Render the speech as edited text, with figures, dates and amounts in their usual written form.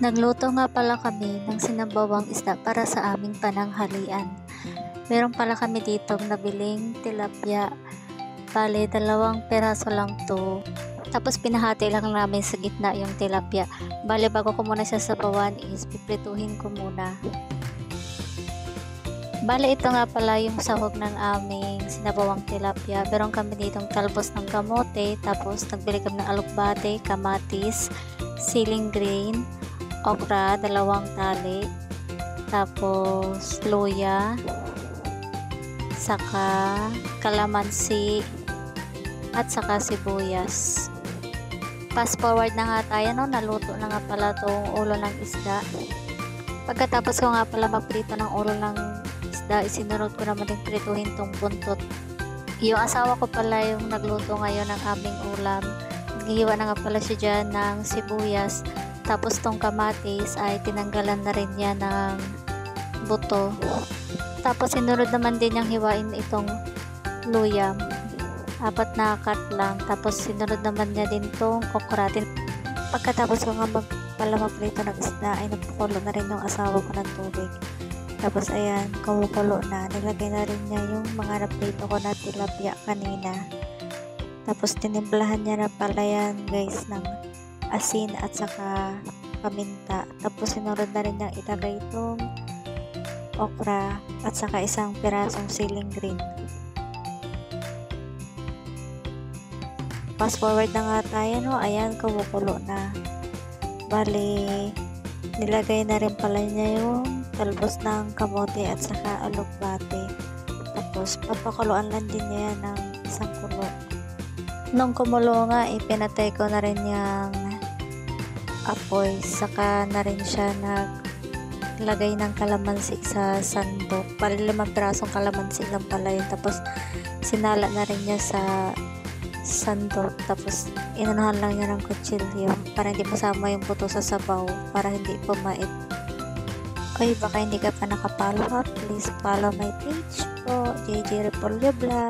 Nagluto nga pala kami ng sinabawang isda para sa aming pananghalian. Meron pala kami ditong nabiling tilapia. Bale, 2 peraso lang to. Tapos pinahati lang namin sa gitna yung tilapia. Bale, bago ko muna siya sabawan is piprituhin ko muna. Bale, ito nga pala yung sahog ng aming sinabawang tilapia. Meron kami ditong talbos ng kamote, tapos nagbili kami ng alukbate, kamatis, siling green, okra, 2 tali, tapos luya, saka kalamansi, at saka sibuyas. Fast forward na nga tayo, no? Naluto na nga pala tong ulo ng isda. Pagkatapos ko nga pala magprito ng ulo ng isda, isinunod ko naman din prituhin tong buntot. Yung asawa ko pala yung nagluto ngayon ng aming ulam. Naghihiwa na nga pala siya dyan ng sibuyas. Tapos tong kamatis ay tinanggalan na rin niya ng buto. Tapos sinunod naman din niyang hiwain itong luya. 4 na cut lang. Tapos sinunod naman niya din tong okra. Pagkatapos ko nga pala magprito ng isda ay nagpakulo na rin yung asawa ko ng tubig. Tapos ayan, kumukulo na. Nilagay na rin niya yung mga naprito ko na tilapia kanina. Tapos tinimplahan niya na pala yan guys ng asin at saka paminta. Tapos sinunod na rin niyang ilagay itong okra at saka 1 pirasong siling green. Fast forward na nga tayo, no? Ayan, kumukulo na. Bali, nilagay na rin pala niya yung talbos ng kamote at saka alukbate. Tapos papakuluan lang din niya ng 1 kulo. Nung kumulo nga, ipinatay ko na rin yung apoy. Saka na rin siya naglagay ng kalamansi sa sandok. Bali 5 pirasong kalamansi lang pala yun. Tapos sinala na rin niya sa sandok. Tapos inunahan lang niya ng kutsilyo para hindi masama yung buto sa sabaw, para hindi pumait. Oy, baka hindi ka pa nakapollow, please follow my page po, JJ Repolyo Vlog.